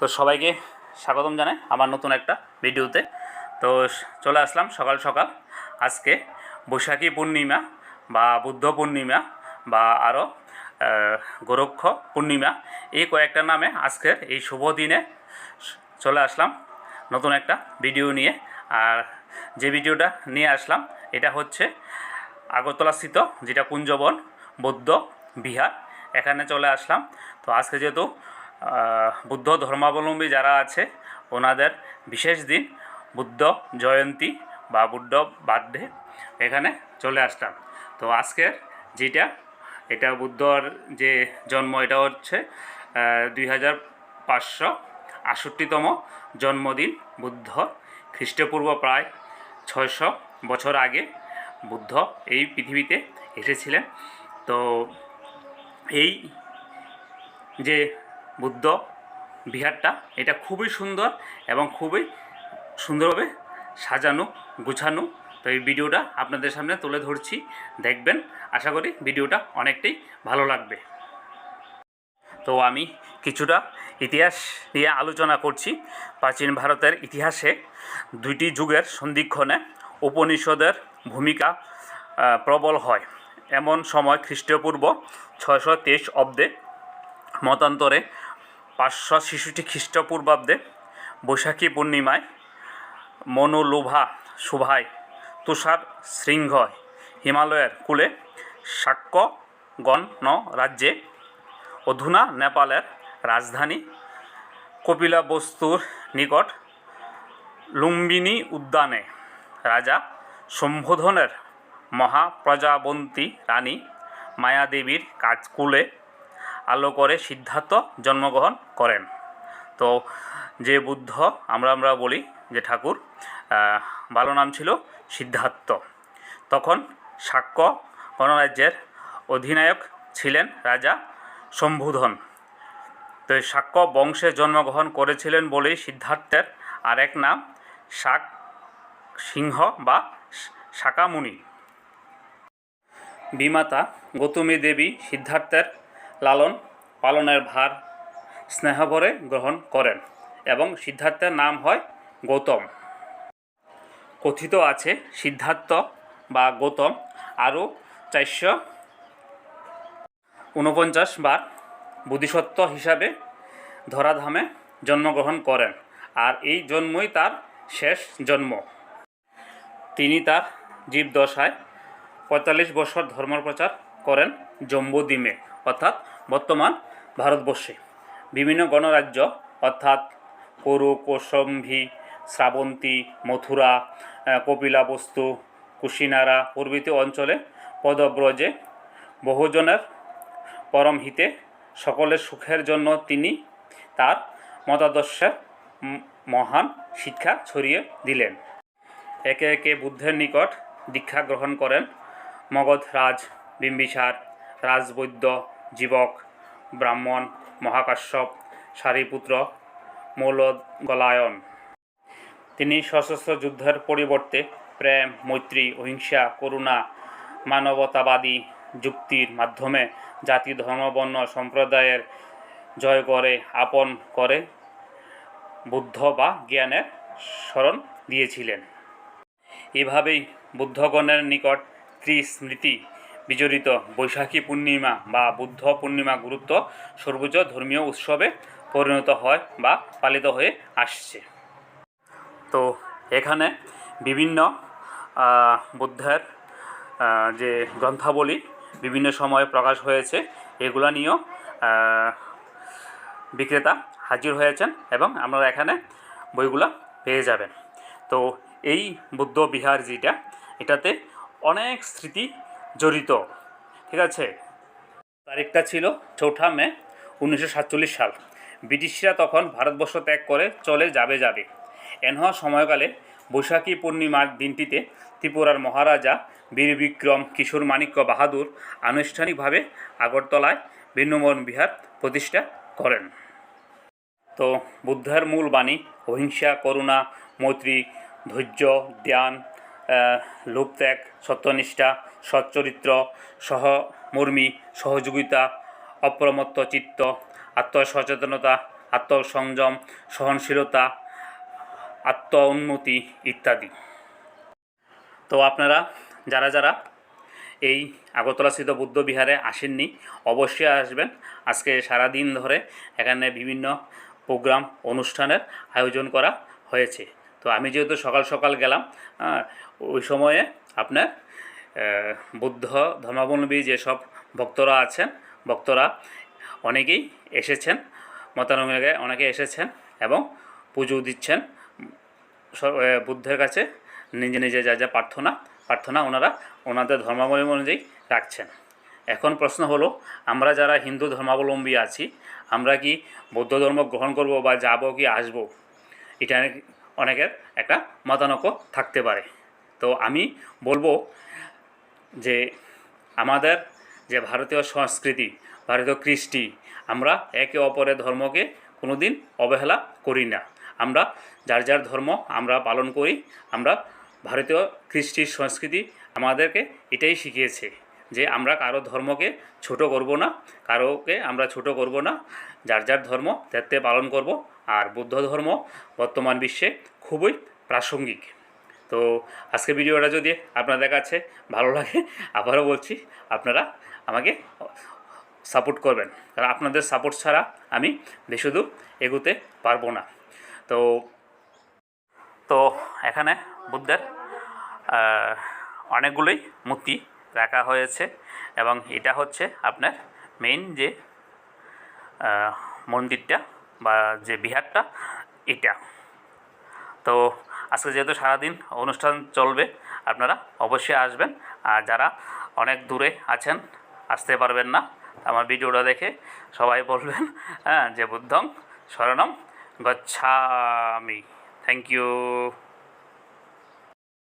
তো সবাইকে স্বাগতম জানাই আমার নতুন একটা ভিডিওতে। তো চলে আসলাম সকাল সকাল। আজকে বৈশাখী পূর্ণিমা বা বুদ্ধ পূর্ণিমা বা আরও গোরক্ষ পূর্ণিমা, এই কয়েকটা নামে আজকের এই শুভ দিনে চলে আসলাম নতুন একটা ভিডিও নিয়ে। আর যে ভিডিওটা নিয়ে আসলাম এটা হচ্ছে আগরতলাস্থিত যেটা কুঞ্জবন বৌদ্ধ বিহার, এখানে চলে আসলাম। তো আজকে যেহেতু বুদ্ধ ধর্মাবলম্বী যারা আছে ওনাদের বিশেষ দিন বুদ্ধ জয়ন্তী বা বুদ্ধ বার্থডে, এখানে চলে আসলাম। তো আজকের যেটা এটা বুদ্ধর যে জন্ম, এটা হচ্ছে 2568তম জন্মদিন বুদ্ধর। খ্রিস্টপূর্ব প্রায় 600 বছর আগে বুদ্ধ এই পৃথিবীতে এসেছিলেন। তো এই যে বুদ্ধ বিহারটা এটা খুবই সুন্দর এবং খুবই সুন্দরভাবে সাজানো গুছানো। তো এই ভিডিওটা আপনাদের সামনে তুলে ধরছি, দেখবেন। আশা করি ভিডিওটা অনেকটাই ভালো লাগবে। তো আমি কিছুটা ইতিহাস নিয়ে আলোচনা করছি। প্রাচীন ভারতের ইতিহাসে দুইটি যুগের সন্ধিক্ষণে উপনিষদের ভূমিকা প্রবল হয়। এমন সময় খ্রিস্টপূর্ব 623 অব্দে, মতান্তরে 566 খ্রিস্টপূর্বাব্দে বৈশাখী পূর্ণিমায় মনোলোভা শোভায় তুষার শৃঙ্গ হিমালয়ের কূলে শাক্য গণরাজ্যে, অধুনা নেপালের রাজধানী কপিলাবস্তুর নিকট লুম্বিনী উদ্যানে রাজা সম্বোধনের মহাপ্রজাবন্তী রানী মায়াদেবীর কাজকুলে আলো করে সিদ্ধার্থ জন্মগ্রহণ করেন। তো যে বুদ্ধ আমরা বলি যে ঠাকুর, ভালো নাম ছিল সিদ্ধার্থ। তখন শাক্য গণরাজ্যের অধিনায়ক ছিলেন রাজা সম্বোধন। তো শাক্য বংশে জন্মগ্রহণ করেছিলেন বলেই সিদ্ধার্থের আরেক নাম শাক সিংহ বা শাকামুনি। বিমাতা গৌতমী দেবী সিদ্ধার্থের লালন পালনের ভার স্নেহভরে গ্রহণ করেন এবং সিদ্ধার্থের নাম হয় গৌতম। কথিত আছে সিদ্ধার্থ বা গৌতম আরও 449 বার বোধিসত্ত্ব হিসাবে ধরাধামে জন্মগ্রহণ করেন, আর এই জন্মই তার শেষ জন্ম। তিনি তার জীবদ্দশায় 45 বছর ধর্মপ্রচার করেন জম্বুদ্বীপে, অর্থাৎ বর্তমান ভারতবর্ষে। বিভিন্ন গণরাজ্য অর্থাৎ করু, কৌশম্বী, শ্রাবন্তী, মথুরা, কপিলাবস্তু, কুশিনারা প্রভৃতি অঞ্চলে পদব্রজে বহুজনের পরম হিতে সকলের সুখের জন্য তিনি তার মতাদর্শের মহান শিক্ষা ছড়িয়ে দিলেন। একে একে বুদ্ধের নিকট দীক্ষা গ্রহণ করেন মগধ রাজ বিম্বিসার, রাজবৈদ্য জীবক, ব্রাহ্মণ মহাকাশ্যপ, সারিপুত্র, মৌলগলায়ন। তিনি সশস্ত্র যুদ্ধের পরিবর্তে প্রেম, মৈত্রী, অহিংসা, করুণা, মানবতাবাদী যুক্তির মাধ্যমে জাতি, ধর্ম, বর্ণ, সম্প্রদায়ের জয় করে আপন করে বুদ্ধ বা জ্ঞানের শরণ দিয়েছিলেন। এভাবেই বুদ্ধগণের নিকট ত্রিস্মৃতি বিজড়িত বৈশাখী পূর্ণিমা বা বুদ্ধ পূর্ণিমা গুরুত্ব সর্বোচ্চ ধর্মীয় উৎসবে পরিণত হয় বা পালিত হয়ে আসছে। তো এখানে বিভিন্ন বুদ্ধের যে গ্রন্থাবলী বিভিন্ন সময়ে প্রকাশ হয়েছে, এগুলা নিয়েও বিক্রেতা হাজির হয়েছেন এবং আপনারা এখানে বইগুলা পেয়ে যাবেন। তো এই বুদ্ধ বিহার যেটা, এটাতে অনেক স্মৃতি জড়িত, ঠিক আছে। তারিখটা ছিল 4 মে 1947 সাল। ব্রিটিশরা তখন ভারতবর্ষ ত্যাগ করে চলে যাবে। এনহা সময়কালে বৈশাখী পূর্ণিমার দিনটিতে ত্রিপুরার মহারাজা বীর বিক্রম কিশোর মাণিক্য বাহাদুর আনুষ্ঠানিকভাবে আগরতলায় বৃন্দাবন বিহার প্রতিষ্ঠা করেন। তো বুদ্ধের মূল বাণী অহিংসা, করুণা, মৈত্রী, ধৈর্য, ধ্যান, লোকত্যাগ, সত্যনিষ্ঠা, সচ্চরিত্র, সহমর্মী, সহযোগিতা, অপ্রমত্ত চিত্ত, আত্মসচেতনতা, আত্মসংযম, সহনশীলতা, আত্ম উন্নতি ইত্যাদি। তো আপনারা যারা যারা এই আগরতলাস্থিত বুদ্ধ বিহারে আসেননি অবশ্যই আসবেন। আজকে সারা দিন ধরে এখানে বিভিন্ন প্রোগ্রাম অনুষ্ঠানের আয়োজন করা হয়েছে। তো আমি যেহেতু সকাল সকাল গেলাম, ওই সময়ে আপনার বুদ্ধ ধর্মাবলম্বী যেসব ভক্তরা আছেন, ভক্তরা অনেকেই এসেছেন, মতানুযায়ী অনেকে এসেছেন এবং পুজো দিচ্ছেন বুদ্ধের কাছে। নিজে নিজে যা যা প্রার্থনা ওনারা ওনাদের ধর্মাবলম্বী অনুযায়ী রাখছেন। এখন প্রশ্ন হলো, আমরা যারা হিন্দু ধর্মাবলম্বী আছি, আমরা কি বৌদ্ধ ধর্ম গ্রহণ করব বা যাব কি আসব, এটা অনেকের একটা মতানৈক্য থাকতে পারে। তো আমি বলবো যে আমাদের যে ভারতীয় সংস্কৃতি, ভারতীয় কৃষ্টি, আমরা একে অপরের ধর্মকে কোনো দিন অবহেলা করি না। আমরা যার যার ধর্ম আমরা পালন করি। আমরা ভারতীয় কৃষ্টির সংস্কৃতি আমাদেরকে এটাই শিখিয়েছে যে আমরা কারো ধর্মকে ছোট করব না, কারোকে আমরা ছোট করব না, যার যার ধর্ম তাতে পালন করব। আর বুদ্ধ ধর্ম বর্তমান বিশ্বে খুবই প্রাসঙ্গিক। তো আজকের ভিডিওটা যদি আপনাদের কাছে ভালো লাগে, আবারও বলছি আপনারা আমাকে সাপোর্ট করবেন, কারণ আপনাদের সাপোর্ট ছাড়া আমি বেশিদূর এগোতে পারবো না। তো তো এখানে বুদ্ধের অনেকগুলোই মূর্তি রাখা হয়েছে এবং এটা হচ্ছে আপনার মেইন যে মন্দিরটা বা যে বিহারটা এটা। তো আজকে যেহেতু সারাদিন অনুষ্ঠান চলবে, আপনারা অবশ্যই আসবেন। আর যারা অনেক দূরে আছেন, আসতে পারবেন না, আমার ভিডিওটা দেখে সবাই বলবেন যে বুদ্ধং শরণম গচ্ছামি। Thank you.